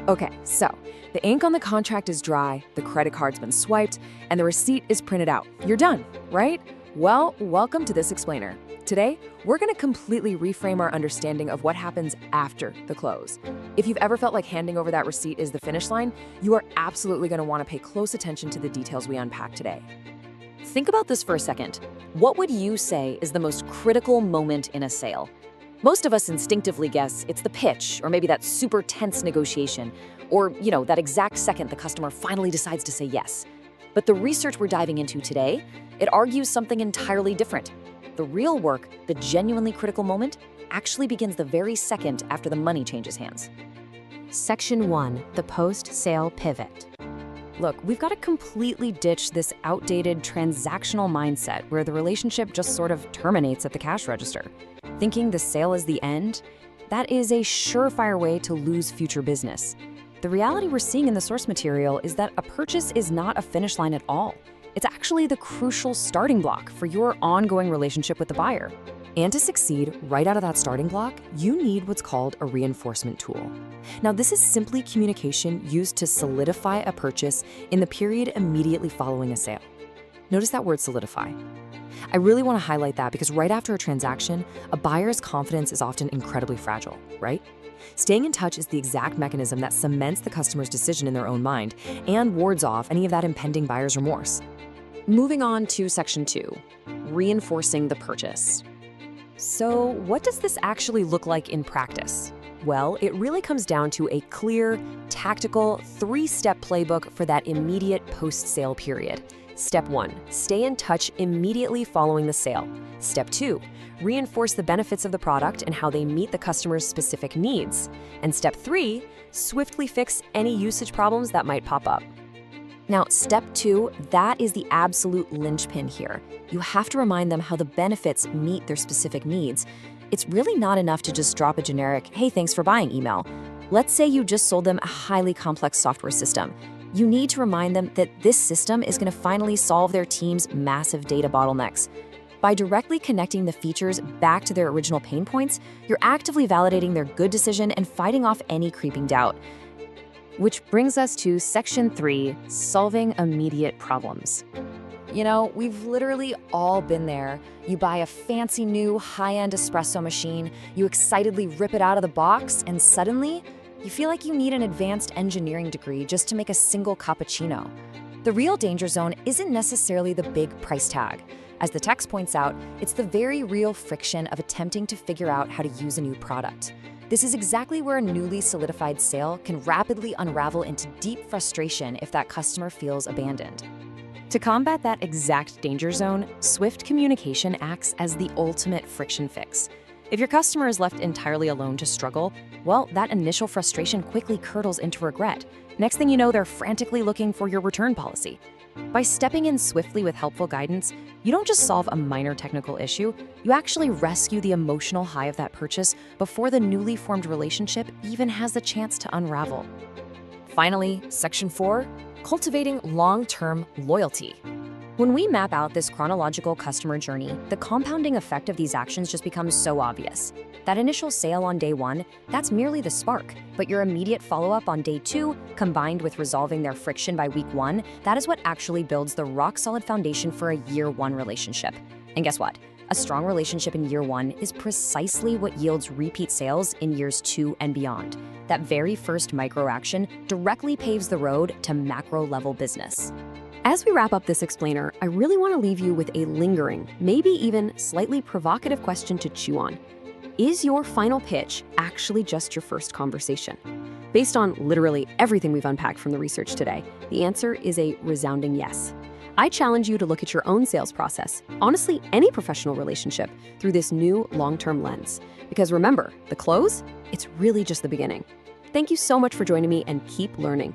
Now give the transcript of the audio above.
Okay, so the ink on the contract is dry, the credit card's been swiped, and the receipt is printed out. You're done, right? Well, welcome to This Explainer. Today, we're going to completely reframe our understanding of what happens after the close. If you've ever felt like handing over that receipt is the finish line, you are absolutely going to want to pay close attention to the details we unpack today. Think about this for a second. What would you say is the most critical moment in a sale? Most of us instinctively guess it's the pitch, or maybe that super tense negotiation, or, that exact second the customer finally decides to say yes. But the research we're diving into today, it argues something entirely different. The real work, the genuinely critical moment, actually begins the very second after the money changes hands. Section 1, the post-sale pivot. Look, we've got to completely ditch this outdated transactional mindset where the relationship just sort of terminates at the cash register. Thinking the sale is the end, that is a surefire way to lose future business. The reality we're seeing in the source material is that a purchase is not a finish line at all. It's actually the crucial starting block for your ongoing relationship with the buyer. And to succeed right out of that starting block, you need what's called a reinforcement tool. Now, this is simply communication used to solidify a purchase in the period immediately following a sale. Notice that word solidify. I really want to highlight that because right after a transaction, a buyer's confidence is often incredibly fragile, right? Staying in touch is the exact mechanism that cements the customer's decision in their own mind and wards off any of that impending buyer's remorse. Moving on to Section 2, reinforcing the purchase. So, what does this actually look like in practice? Well, it really comes down to a clear, tactical, three-step playbook for that immediate post-sale period. Step 1, stay in touch immediately following the sale. Step 2, reinforce the benefits of the product and how they meet the customer's specific needs. And Step 3, swiftly fix any usage problems that might pop up. Now, Step 2, that is the absolute linchpin here. You have to remind them how the benefits meet their specific needs. It's really not enough to just drop a generic, "Hey, thanks for buying" email. Let's say you just sold them a highly complex software system. You need to remind them that this system is going to finally solve their team's massive data bottlenecks. By directly connecting the features back to their original pain points, you're actively validating their good decision and fighting off any creeping doubt. Which brings us to Section 3, solving immediate problems. We've literally all been there. You buy a fancy new high-end espresso machine, you excitedly rip it out of the box, and suddenly, you feel like you need an advanced engineering degree just to make a single cappuccino. The real danger zone isn't necessarily the big price tag. As the text points out, it's the very real friction of attempting to figure out how to use a new product. This is exactly where a newly solidified sale can rapidly unravel into deep frustration if that customer feels abandoned. To combat that exact danger zone, swift communication acts as the ultimate friction fix. If your customer is left entirely alone to struggle, well, that initial frustration quickly curdles into regret. Next thing you know, they're frantically looking for your return policy. By stepping in swiftly with helpful guidance, you don't just solve a minor technical issue, you actually rescue the emotional high of that purchase before the newly formed relationship even has the chance to unravel. Finally, Section 4, cultivating long-term loyalty. When we map out this chronological customer journey, the compounding effect of these actions just becomes so obvious. That initial sale on day 1, that's merely the spark, but your immediate follow-up on day 2, combined with resolving their friction by week 1, that is what actually builds the rock-solid foundation for a year 1 relationship. And guess what? A strong relationship in year 1 is precisely what yields repeat sales in years 2 and beyond. That very first micro-action directly paves the road to macro-level business. As we wrap up this explainer, I really want to leave you with a lingering, maybe even slightly provocative question to chew on. Is your final pitch actually just your first conversation? Based on literally everything we've unpacked from the research today, the answer is a resounding yes. I challenge you to look at your own sales process, honestly, any professional relationship, through this new long-term lens. Because remember, the close, it's really just the beginning. Thank you so much for joining me, and keep learning.